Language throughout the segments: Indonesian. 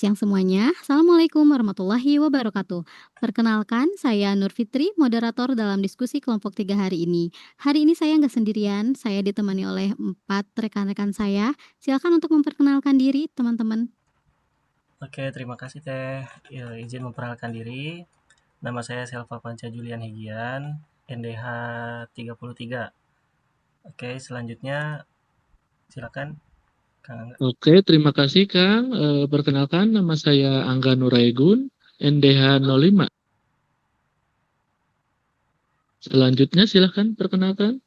siang semuanya. Assalamualaikum warahmatullahi wabarakatuh. Perkenalkan, saya Nur Fitri, moderator dalam diskusi kelompok 3 hari ini. Hari ini saya nggak sendirian, saya ditemani oleh 4 rekan-rekan saya. Silakan untuk memperkenalkan diri, teman-teman. Oke, terima kasih Teh. Ya, izin memperkenalkan diri. Nama saya Selva Panca Julian Hegian, NDH 33. Oke, selanjutnya silakan Kang Angga. Oke, terima kasih Kang. Perkenalkan nama saya Angga Nuraigun, NDH 05. Selanjutnya silahkan perkenalkan.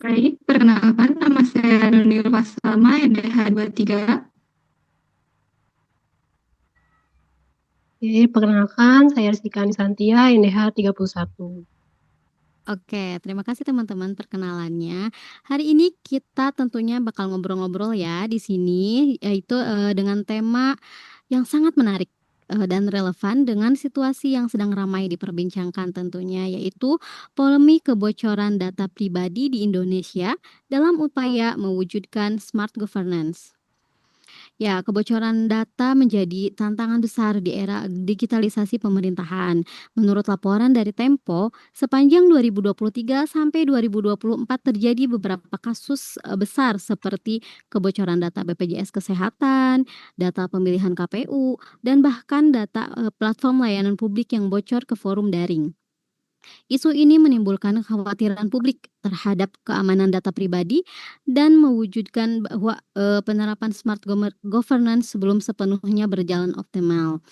Baik, perkenalkan nama saya Nunil Wasalma, NDH 23. Oke, perkenalkan saya Rizky Anisantia, NDH 31. Oke, terima kasih teman-teman perkenalannya. Hari ini kita tentunya bakal ngobrol-ngobrol ya di sini, yaitu dengan tema yang sangat menarik dan relevan dengan situasi yang sedang ramai diperbincangkan tentunya, yaitu polemik kebocoran data pribadi di Indonesia dalam upaya mewujudkan smart governance. Ya, kebocoran data menjadi tantangan besar di era digitalisasi pemerintahan. Menurut laporan dari Tempo, sepanjang 2023 sampai 2024 terjadi beberapa kasus besar seperti kebocoran data BPJS Kesehatan, data pemilihan KPU, dan bahkan data platform layanan publik yang bocor ke forum daring. Isu ini menimbulkan kekhawatiran publik terhadap keamanan data pribadi dan mewujudkan bahwa penerapan smart governance belum sepenuhnya berjalan optimal.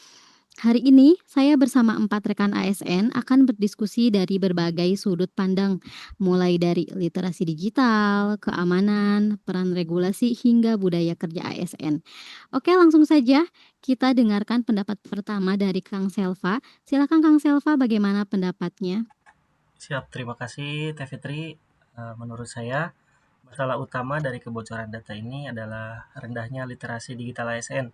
Hari ini saya bersama 4 rekan ASN akan berdiskusi dari berbagai sudut pandang, mulai dari literasi digital, keamanan, peran regulasi hingga budaya kerja ASN. Oke, langsung saja kita dengarkan pendapat pertama dari Kang Selva. Silakan Kang Selva, bagaimana pendapatnya? Siap, terima kasih Teh Fitri. Menurut saya, masalah utama dari kebocoran data ini adalah rendahnya literasi digital ASN.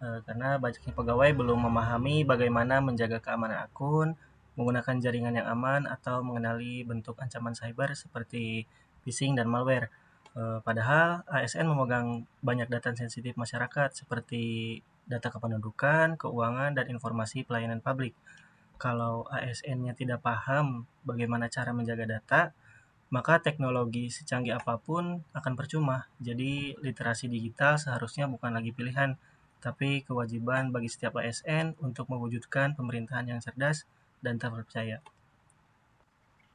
Karena banyaknya pegawai belum memahami bagaimana menjaga keamanan akun, menggunakan jaringan yang aman, atau mengenali bentuk ancaman cyber seperti phishing dan malware. Padahal ASN memegang banyak data sensitif masyarakat seperti data kependudukan, keuangan, dan informasi pelayanan publik. Kalau ASN-nya tidak paham bagaimana cara menjaga data, maka teknologi secanggih apapun akan percuma. Jadi literasi digital seharusnya bukan lagi pilihan, tapi kewajiban bagi setiap ASN untuk mewujudkan pemerintahan yang cerdas dan terpercaya.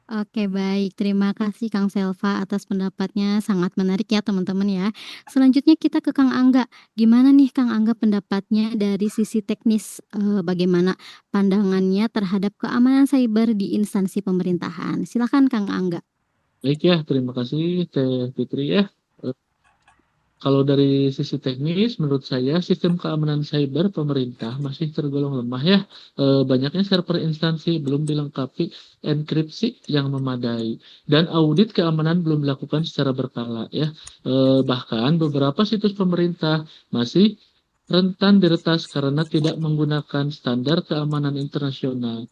Oke, baik. Terima kasih Kang Selva atas pendapatnya, sangat menarik ya teman-teman ya. Selanjutnya kita ke Kang Angga. Gimana nih Kang Angga pendapatnya dari sisi teknis, bagaimana pandangannya terhadap keamanan cyber di instansi pemerintahan? Silakan Kang Angga. Baik ya, terima kasih Teh Fitri ya. Kalau dari sisi teknis, menurut saya sistem keamanan cyber pemerintah masih tergolong lemah ya. Banyaknya server instansi belum dilengkapi enkripsi yang memadai dan audit keamanan belum dilakukan secara berkala ya. Bahkan beberapa situs pemerintah masih rentan diretas karena tidak menggunakan standar keamanan internasional.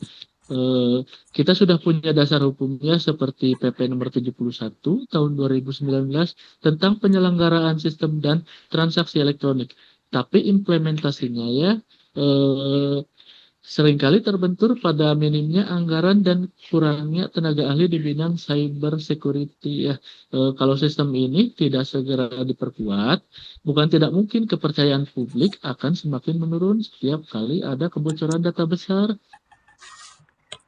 Kita sudah punya dasar hukumnya seperti PP nomor 71 tahun 2019 tentang penyelenggaraan sistem dan transaksi elektronik. Tapi implementasinya ya seringkali terbentur pada minimnya anggaran dan kurangnya tenaga ahli di bidang cyber security ya. Kalau sistem ini tidak segera diperkuat, bukan tidak mungkin kepercayaan publik akan semakin menurun setiap kali ada kebocoran data besar.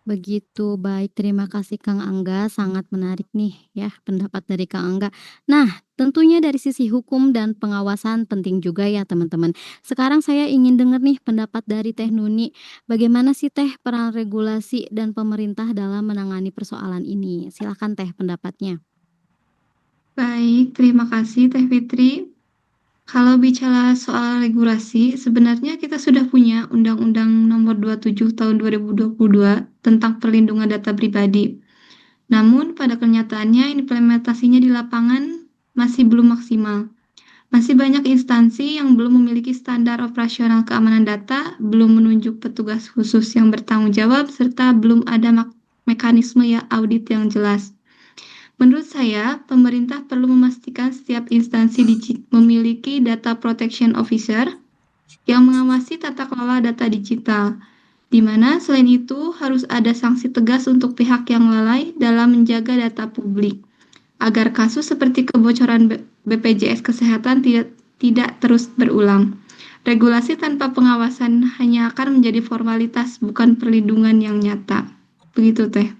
Begitu, baik. Terima kasih Kang Angga, sangat menarik nih ya pendapat dari Kang Angga. Nah, tentunya dari sisi hukum dan pengawasan penting juga ya teman-teman. Sekarang saya ingin dengar nih pendapat dari Teh Nuni. Bagaimana sih Teh peran regulasi dan pemerintah dalam menangani persoalan ini? Silakan Teh pendapatnya. Baik, terima kasih Teh Fitri. Kalau bicara soal regulasi, sebenarnya kita sudah punya Undang-Undang Nomor 27 Tahun 2022 tentang perlindungan data pribadi. Namun, pada kenyataannya implementasinya di lapangan masih belum maksimal. Masih banyak instansi yang belum memiliki standar operasional keamanan data, belum menunjuk petugas khusus yang bertanggung jawab, serta belum ada mekanisme ya audit yang jelas. Menurut saya, pemerintah perlu memastikan setiap instansi memiliki data protection officer yang mengawasi tata kelola data digital, di mana selain itu harus ada sanksi tegas untuk pihak yang lalai dalam menjaga data publik, agar kasus seperti kebocoran BPJS Kesehatan tidak terus berulang. Regulasi tanpa pengawasan hanya akan menjadi formalitas, bukan perlindungan yang nyata. Begitu, Teh.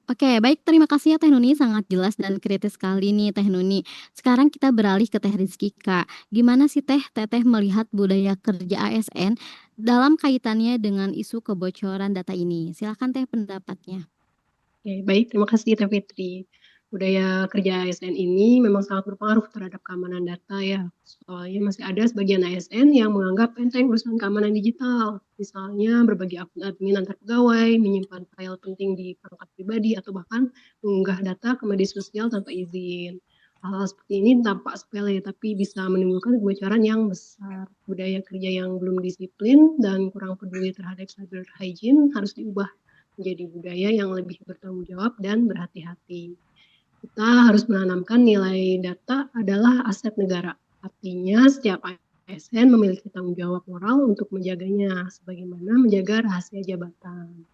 Oke, baik, terima kasih ya Teh Nuni, sangat jelas dan kritis sekali nih Teh Nuni. Sekarang kita beralih ke Teh Rizky, Kak. Gimana sih Teteh melihat budaya kerja ASN dalam kaitannya dengan isu kebocoran data ini? Silakan Teh pendapatnya. Oke, baik, terima kasih Teh Fitri. Budaya kerja ASN ini memang sangat berpengaruh terhadap keamanan data ya. Soalnya masih ada sebagian ASN yang menganggap enteng urusan keamanan digital. Misalnya berbagi akun admin antar pegawai, menyimpan file penting di perangkat pribadi, atau bahkan mengunggah data ke media sosial tanpa izin. Hal seperti ini tampak sepele, tapi bisa menimbulkan kebocoran yang besar. Budaya kerja yang belum disiplin dan kurang peduli terhadap cyber hygiene harus diubah menjadi budaya yang lebih bertanggung jawab dan berhati-hati. Kita harus menanamkan nilai data adalah aset negara. Artinya setiap ASN memiliki tanggung jawab moral untuk menjaganya, sebagaimana menjaga rahasia jabatan.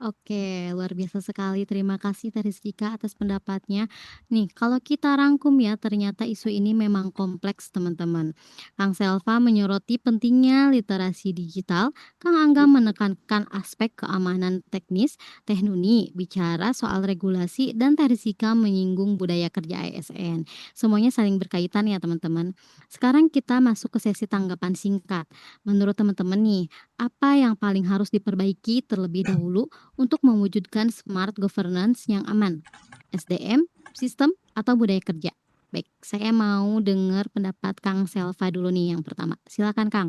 Oke, luar biasa sekali. Terima kasih Teh Rizky, Kak, atas pendapatnya. Nih, kalau kita rangkum ya, ternyata isu ini memang kompleks, teman-teman. Kang Selva menyoroti pentingnya literasi digital, Kang Angga menekankan aspek keamanan teknis, Teh Nuni bicara soal regulasi, dan Teh Rizky menyinggung budaya kerja ASN. Semuanya saling berkaitan ya, teman-teman. Sekarang kita masuk ke sesi tanggapan singkat. Menurut teman-teman nih, apa yang paling harus diperbaiki terlebih dahulu untuk mewujudkan smart governance yang aman? SDM, sistem, atau budaya kerja? Baik, saya mau dengar pendapat Kang Selva dulu nih yang pertama. Silakan Kang.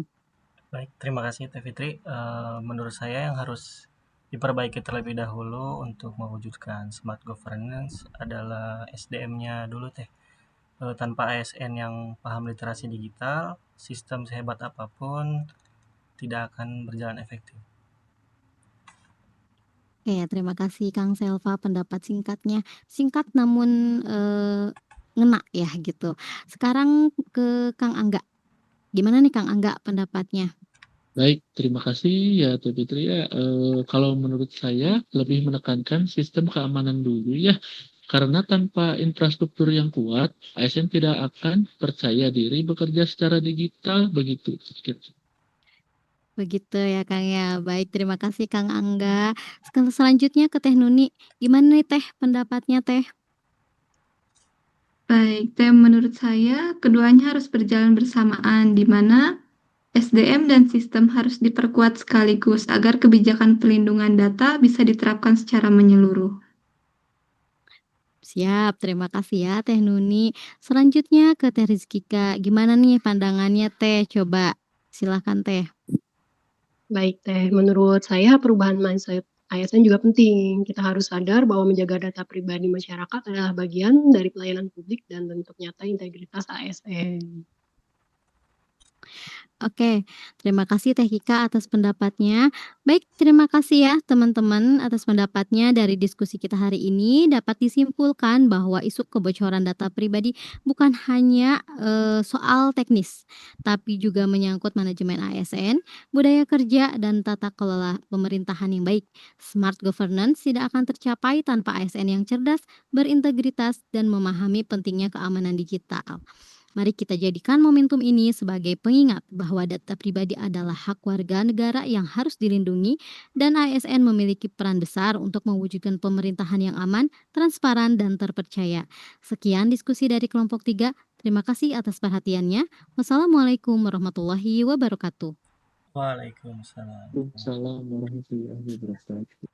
Baik, terima kasih Teh Fitri. Menurut saya yang harus diperbaiki terlebih dahulu untuk mewujudkan smart governance adalah SDM-nya dulu Teh. Tanpa ASN yang paham literasi digital, sistem sehebat apapun tidak akan berjalan efektif. Oke, terima kasih Kang Selva pendapat singkatnya. Singkat namun ngena ya gitu. Sekarang ke Kang Angga. Gimana nih Kang Angga pendapatnya? Baik, terima kasih ya Teh Fitri ya. Kalau menurut saya lebih menekankan sistem keamanan dulu ya. Karena tanpa infrastruktur yang kuat, ASN tidak akan percaya diri bekerja secara digital begitu. Begitu ya Kang ya. Baik, terima kasih Kang Angga. Selanjutnya ke Teh Nuni. Gimana nih Teh pendapatnya Teh? Baik, Teh, menurut saya keduanya harus berjalan bersamaan, di mana SDM dan sistem harus diperkuat sekaligus agar kebijakan pelindungan data bisa diterapkan secara menyeluruh. Siap, terima kasih ya Teh Nuni. Selanjutnya ke Teh Rizkika. Gimana nih pandangannya Teh? Coba silakan Teh. Baik Teh, menurut saya perubahan mindset ASN juga penting. Kita harus sadar bahwa menjaga data pribadi masyarakat adalah bagian dari pelayanan publik dan bentuk nyata integritas ASN. Oke, terima kasih Teh Kika atas pendapatnya. Baik, terima kasih ya teman-teman atas pendapatnya. Dari diskusi kita hari ini dapat disimpulkan bahwa isu kebocoran data pribadi bukan hanya soal teknis, tapi juga menyangkut manajemen ASN, budaya kerja, dan tata kelola pemerintahan yang baik. Smart governance tidak akan tercapai tanpa ASN yang cerdas, berintegritas, dan memahami pentingnya keamanan digital. Mari kita jadikan momentum ini sebagai pengingat bahwa data pribadi adalah hak warga negara yang harus dilindungi dan ASN memiliki peran besar untuk mewujudkan pemerintahan yang aman, transparan, dan terpercaya. Sekian diskusi dari kelompok 3. Terima kasih atas perhatiannya. Wassalamualaikum warahmatullahi wabarakatuh. Waalaikumsalam. Waalaikumsalam warahmatullahi wabarakatuh.